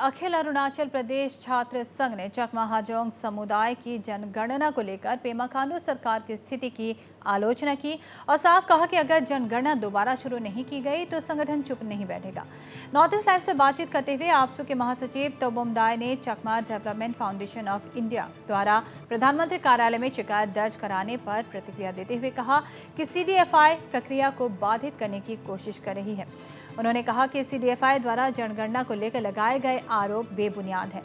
अखिल अरुणाचल प्रदेश छात्र संघ ने चकमा हाजोंग समुदाय की जनगणना को लेकर पेमा खांडू सरकार की स्थिति की आलोचना की और साफ कहा कि अगर जनगणना दोबारा शुरू नहीं की गई तो संगठन चुप नहीं बैठेगा। नॉर्थ ईस्ट लाइव से बातचीत करते हुए आपसू के महासचिव तोबोम दाय ने चकमा डेवलपमेंट फाउंडेशन ऑफ इंडिया द्वारा प्रधानमंत्री कार्यालय में शिकायत दर्ज कराने पर प्रतिक्रिया देते हुए कहा कि CDFI प्रक्रिया को बाधित करने की कोशिश कर रही है। उन्होंने कहा कि CDFI द्वारा जनगणना को लेकर लगाए गए आरोप बेबुनियाद हैं।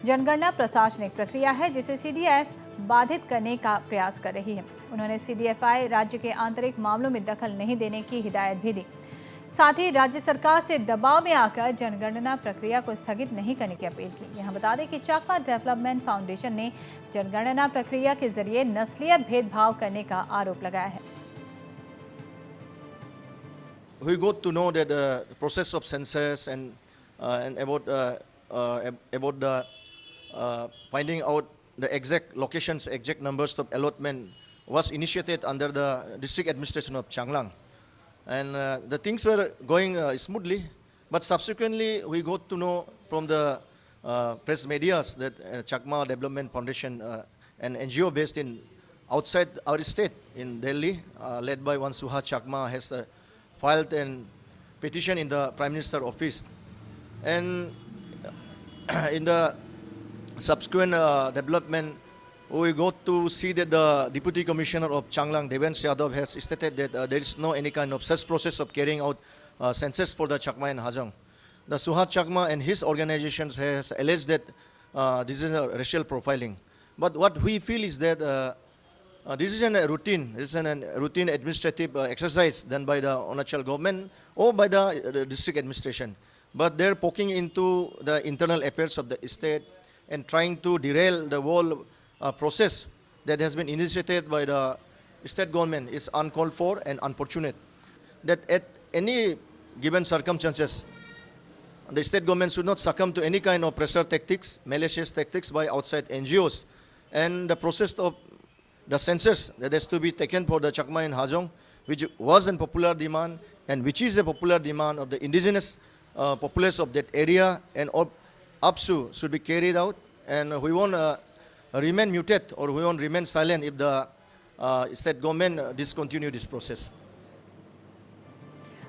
जनगणना प्रशासनिक प्रक्रिया है जिसे CDF बाधित करने का प्रयास कर रही है। उन्होंने CDFI राज्य के आंतरिक मामलों में दखल नहीं देने की हिदायत भी दी। साथ ही राज्य सरकार से दबाव में आकर जनगणना प्रक्रिया को स्थगित नहीं करने की अपील की। यहाँ बता दें कि चकमा डेवलपमेंट फाउंडेशन ने जनगणना प्रक्रिया के जरिए नस्लीय भेदभाव करने का आरोप लगाया है। We got to know that the process of census and about the finding out the exact locations, exact numbers of allotment was initiated under the district administration of Changlang, and the things were going smoothly. But subsequently, we got to know from the press medias that Chakma Development Foundation, an NGO based in outside our state in Delhi, led by one Suha Chakma, has filed a petition in the Prime Minister office, and in the subsequent development, we got to see that the Deputy Commissioner of Changlang, Devens Yadav, has stated that there is no any kind of such process of carrying out census for the Chakma and Hajong. The Suhat Chakma and his organizations has alleged that this is a racial profiling. But what we feel is that this is a routine administrative exercise done by the Arunachal government or by the district administration. But they're poking into the internal affairs of the state and trying to derail the whole process that has been initiated by the state government is uncalled for and unfortunate. That at any given circumstances, the state government should not succumb to any kind of pressure tactics, malicious tactics by outside NGOs. And the process of the census that has to be taken for the Chakma and Hajong, which was a popular demand and which is a popular demand of the indigenous populace of that area and of APSU, should be carried out. And we won't remain muted or we won't remain silent if the state government discontinue this process.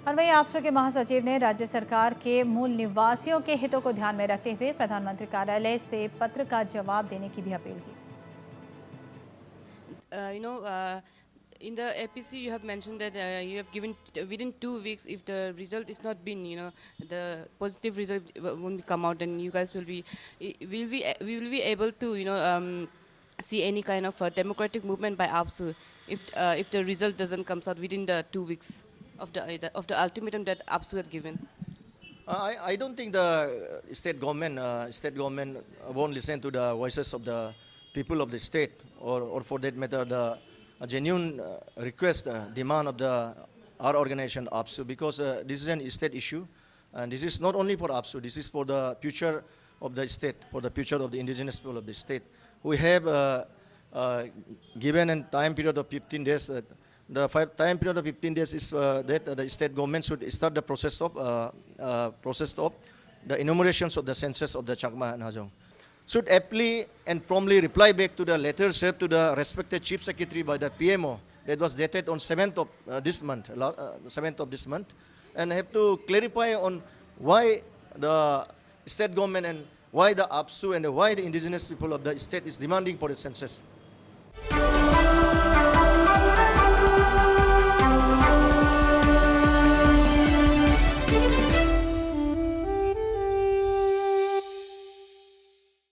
और वहीं आपसू के महासचिव ने राज्य सरकार के मूल निवासियों के हितों को ध्यान में रखते हुए प्रधानमंत्री कार्यालय से पत्र का जवाब देने की भी अपील की। In the APC you have mentioned that you have given within 2 weeks, if the result is not been, the positive result won't come out, and you guys will be able to, see any kind of democratic movement by APSU if the result doesn't comes out within the 2 weeks of the ultimatum that APSU had given. I don't think the state government won't listen to the voices of the people of the state, or for that matter, the genuine request, demand of our organization APSU, because this is an state issue, and this is not only for APSU, this is for the future of the state, for the future of the indigenous people of the state. We have given a time period of 15 days. The time period of 15 days is that the state government should start the process of the enumerations of the census of the Chakma and Hajong. Should aptly and promptly reply back to the letter served to the respected Chief Secretary by the PMO that was dated on 7th of this month, and have to clarify on why the state government and why the APSU and why the indigenous people of the state is demanding for the census.